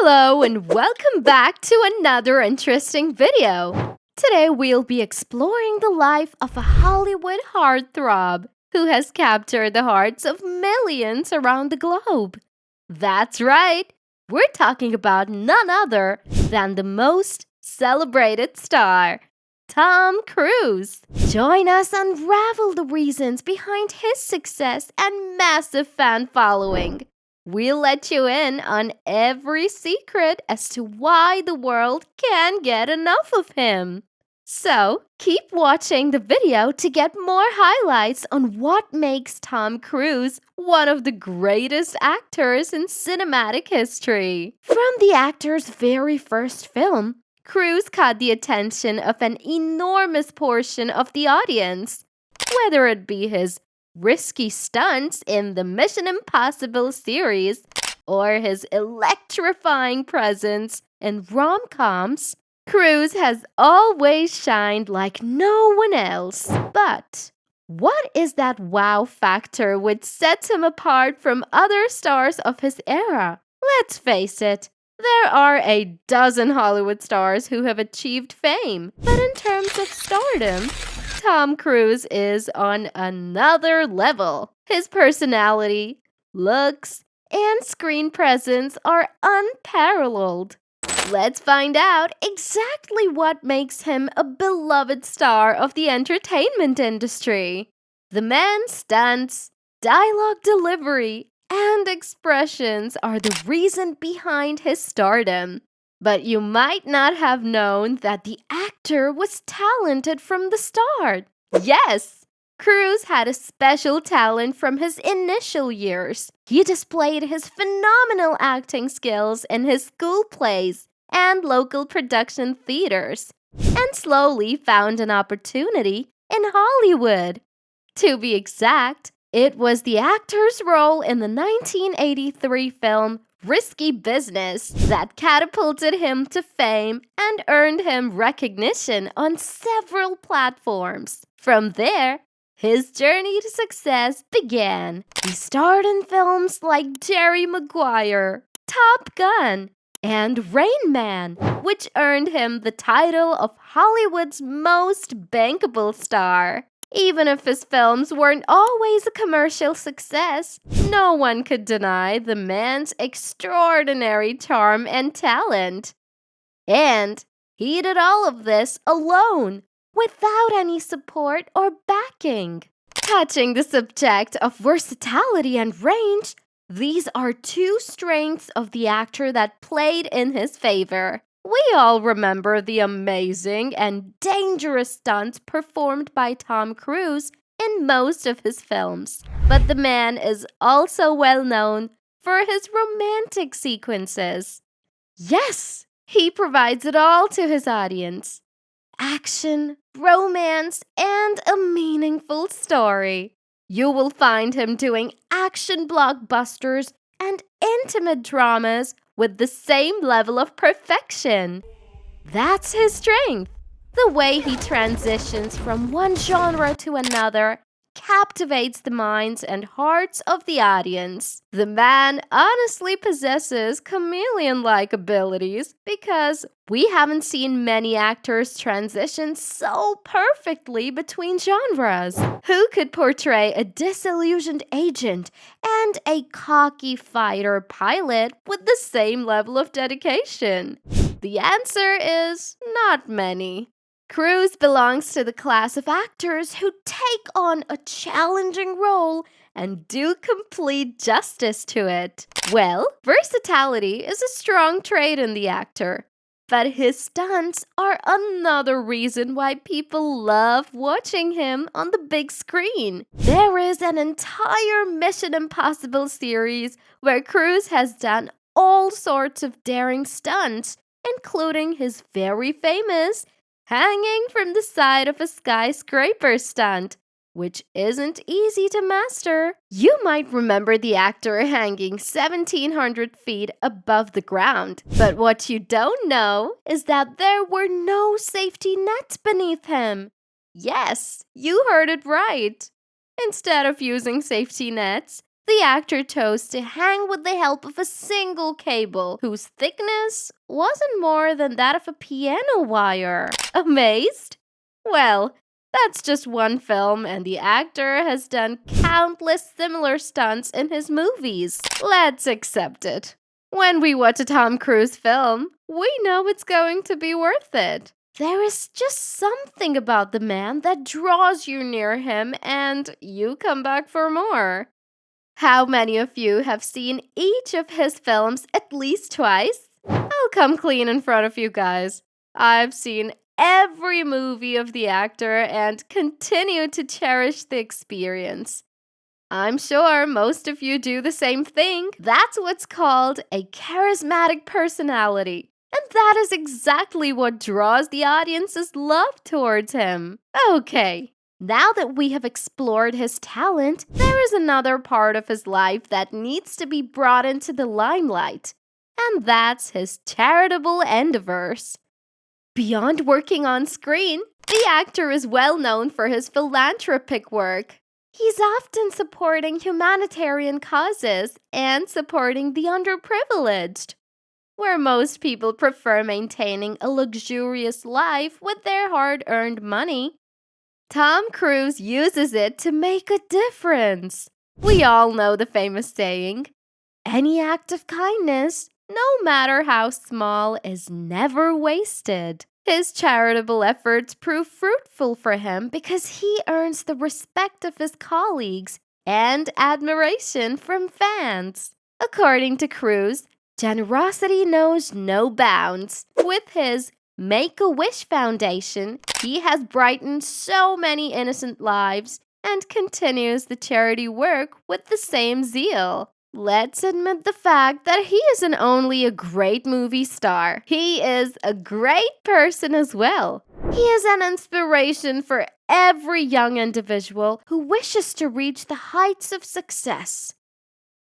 Hello and welcome back to another interesting video. Today we'll be exploring the life of a Hollywood heartthrob who has captured the hearts of millions around the globe. That's right, we're talking about none other than the most celebrated star, Tom Cruise. Join us unravel the reasons behind his success and massive fan following. We'll let you in on every secret as to why the world can't get enough of him. So, keep watching the video to get more highlights on what makes Tom Cruise one of the greatest actors in cinematic history. From the actor's very first film, Cruise caught the attention of an enormous portion of the audience, whether it be his risky stunts in the Mission Impossible series or his electrifying presence in rom-coms. Cruise has always shined like no one else. But what is that wow factor which sets him apart from other stars of his era? Let's face it, there are a dozen Hollywood stars who have achieved fame, but in terms of stardom, Tom Cruise is on another level. His personality, looks, and screen presence are unparalleled. Let's find out exactly what makes him a beloved star of the entertainment industry. The man's stunts, dialogue delivery, and expressions are the reason behind his stardom. But you might not have known that the actor was talented from the start. Yes, Cruise had a special talent from his initial years. He displayed his phenomenal acting skills in his school plays and local production theaters, and slowly found an opportunity in Hollywood. To be exact, it was the actor's role in the 1983 film Risky Business that catapulted him to fame and earned him recognition on several platforms. From there, his journey to success began. He starred in films like Jerry Maguire, Top Gun, and Rain Man, which earned him the title of Hollywood's most bankable star. Even if his films weren't always a commercial success, no one could deny the man's extraordinary charm and talent. And he did all of this alone, without any support or backing. Touching the subject of versatility and range, these are two strengths of the actor that played in his favor. We all remember the amazing and dangerous stunts performed by Tom Cruise in most of his films. But the man is also well known for his romantic sequences. Yes, he provides it all to his audience: action, romance, and a meaningful story. You will find him doing action blockbusters and intimate dramas with the same level of perfection. That's his strength. The way he transitions from one genre to another captivates the minds and hearts of the audience. The man honestly possesses chameleon-like abilities because we haven't seen many actors transition so perfectly between genres. Who could portray a disillusioned agent and a cocky fighter pilot with the same level of dedication? The answer is not many. Cruise belongs to the class of actors who take on a challenging role and do complete justice to it. Well, versatility is a strong trait in the actor, but his stunts are another reason why people love watching him on the big screen. There is an entire Mission Impossible series where Cruise has done all sorts of daring stunts, including his very famous hanging from the side of a skyscraper stunt, which isn't easy to master. You might remember the actor hanging 1,700 feet above the ground, but what you don't know is that there were no safety nets beneath him. Yes, you heard it right. Instead of using safety nets, The actor chose to hang with the help of a single cable, whose thickness wasn't more than that of a piano wire. Amazed? Well, that's just one film, and the actor has done countless similar stunts in his movies. Let's accept it. When we watch a Tom Cruise film, we know it's going to be worth it. There is just something about the man that draws you near him and you come back for more. How many of you have seen each of his films at least twice? I'll come clean in front of you guys. I've seen every movie of the actor and continue to cherish the experience. I'm sure most of you do the same thing. That's what's called a charismatic personality. And that is exactly what draws the audience's love towards him. Okay, now that we have explored his talent, there is another part of his life that needs to be brought into the limelight. And that's his charitable endeavors. Beyond working on screen, the actor is well known for his philanthropic work. He's often supporting humanitarian causes and supporting the underprivileged. Where most people prefer maintaining a luxurious life with their hard-earned money, Tom Cruise uses it to make a difference. We all know the famous saying, "Any act of kindness, no matter how small, is never wasted." His charitable efforts prove fruitful for him because he earns the respect of his colleagues and admiration from fans. According to Cruise, generosity knows no bounds. With his Make-A-Wish Foundation, he has brightened so many innocent lives and continues the charity work with the same zeal. Let's admit the fact that he isn't only a great movie star, he is a great person as well. He is an inspiration for every young individual who wishes to reach the heights of success.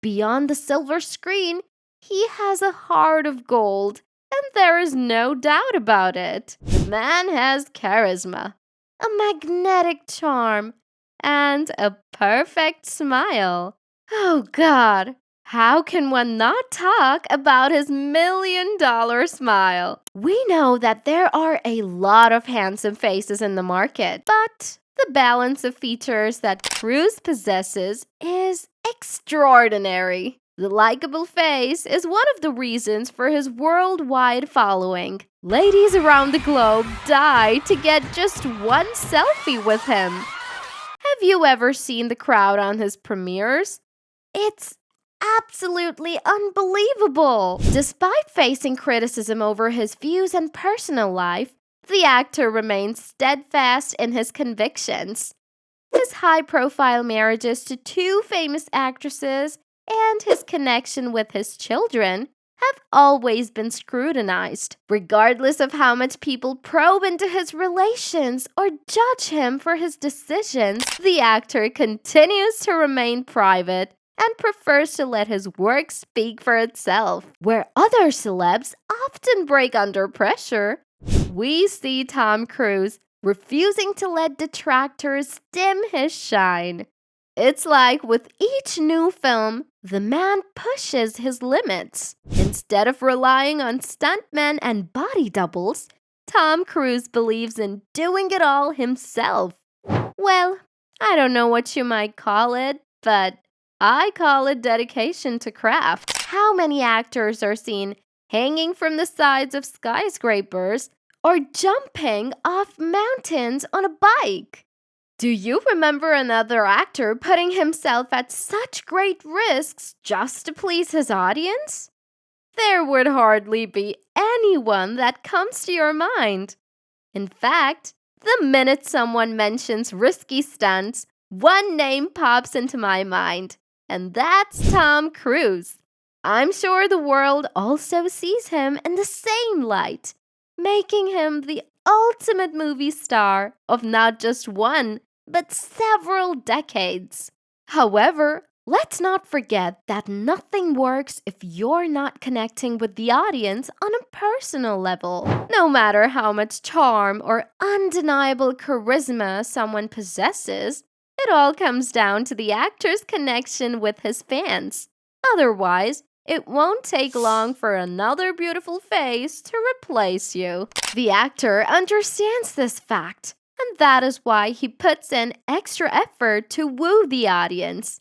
Beyond the silver screen, he has a heart of gold, and there is no doubt about it. The man has charisma, a magnetic charm, and a perfect smile. Oh God, how can one not talk about his $1,000,000 smile? We know that there are a lot of handsome faces in the market, but the balance of features that Cruise possesses is extraordinary. The likable face is one of the reasons for his worldwide following. Ladies around the globe die to get just one selfie with him. Have you ever seen the crowd on his premieres? It's absolutely unbelievable. Despite facing criticism over his views and personal life, the actor remains steadfast in his convictions. His high-profile marriages to two famous actresses and his connection with his children have always been scrutinized. Regardless of how much people probe into his relations or judge him for his decisions, the actor continues to remain private and prefers to let his work speak for itself. Where other celebs often break under pressure, we see Tom Cruise refusing to let detractors dim his shine. It's like with each new film, the man pushes his limits. Instead of relying on stuntmen and body doubles, Tom Cruise believes in doing it all himself. Well, I don't know what you might call it, but I call it dedication to craft. How many actors are seen hanging from the sides of skyscrapers or jumping off mountains on a bike? Do you remember another actor putting himself at such great risks just to please his audience? There would hardly be anyone that comes to your mind. In fact, the minute someone mentions risky stunts, one name pops into my mind, and that's Tom Cruise. I'm sure the world also sees him in the same light, making him the ultimate movie star of not just one, but several decades. However, let's not forget that nothing works if you're not connecting with the audience on a personal level. No matter how much charm or undeniable charisma someone possesses, It all comes down to the actor's connection with his fans. Otherwise, it won't take long for another beautiful face to replace you. The actor understands this fact, and that is why he puts in extra effort to woo the audience.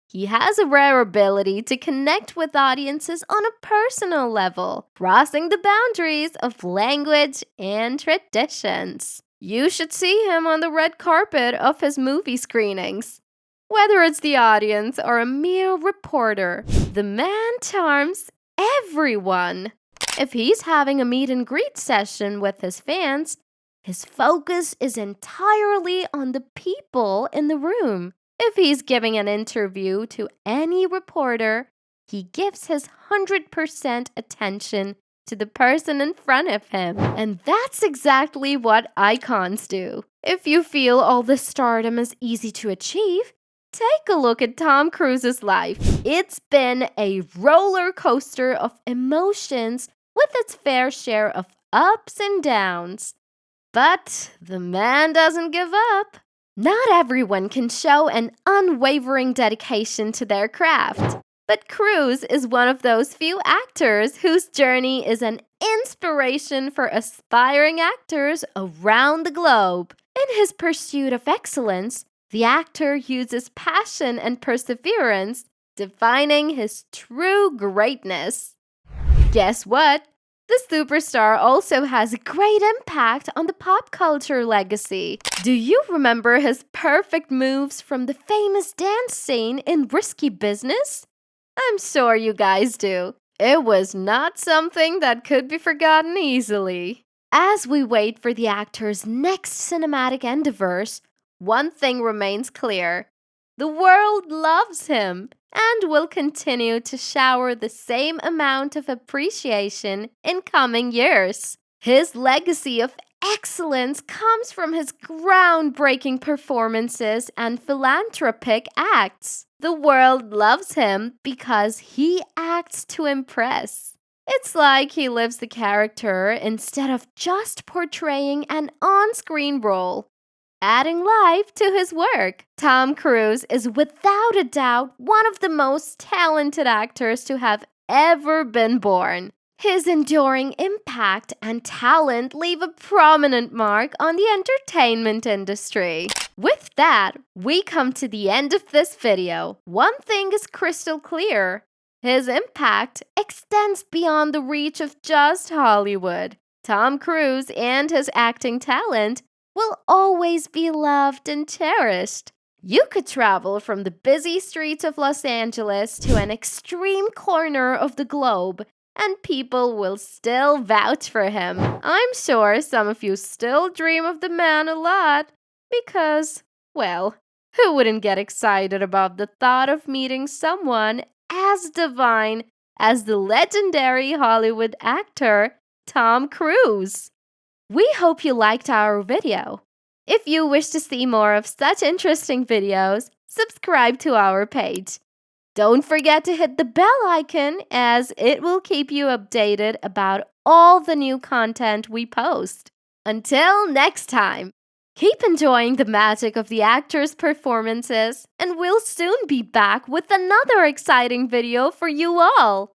He has a rare ability to connect with audiences on a personal level, crossing the boundaries of language and traditions. You should see him on the red carpet of his movie screenings. Whether it's the audience or a mere reporter, the man charms everyone. If he's having a meet and greet session with his fans, his focus is entirely on the people in the room. If he's giving an interview to any reporter, he gives his 100% attention to the person in front of him. And that's exactly what icons do. If you feel all this stardom is easy to achieve, take a look at Tom Cruise's life. It's been a roller coaster of emotions with its fair share of ups and downs. But the man doesn't give up. Not everyone can show an unwavering dedication to their craft, but Cruise is one of those few actors whose journey is an inspiration for aspiring actors around the globe. In his pursuit of excellence, the actor uses passion and perseverance, defining his true greatness. Guess what? The superstar also has a great impact on the pop culture legacy. Do you remember his perfect moves from the famous dance scene in Risky Business? I'm sure you guys do. It was not something that could be forgotten easily. As we wait for the actor's next cinematic endeavors, one thing remains clear. The world loves him and will continue to shower the same amount of appreciation in coming years. His legacy of excellence comes from his groundbreaking performances and philanthropic acts. The world loves him because he acts to impress. It's like he lives the character instead of just portraying an on-screen role, adding life to his work. Tom Cruise is without a doubt one of the most talented actors to have ever been born. His enduring impact and talent leave a prominent mark on the entertainment industry. With that, we come to the end of this video. One thing is crystal clear. His impact extends beyond the reach of just Hollywood. Tom Cruise and his acting talent will always be loved and cherished. You could travel from the busy streets of Los Angeles to an extreme corner of the globe, and people will still vouch for him. I'm sure some of you still dream of the man a lot because, well, who wouldn't get excited about the thought of meeting someone as divine as the legendary Hollywood actor Tom Cruise? We hope you liked our video. If you wish to see more of such interesting videos, subscribe to our page. Don't forget to hit the bell icon as it will keep you updated about all the new content we post. Until next time, keep enjoying the magic of the actors' performances, and we'll soon be back with another exciting video for you all.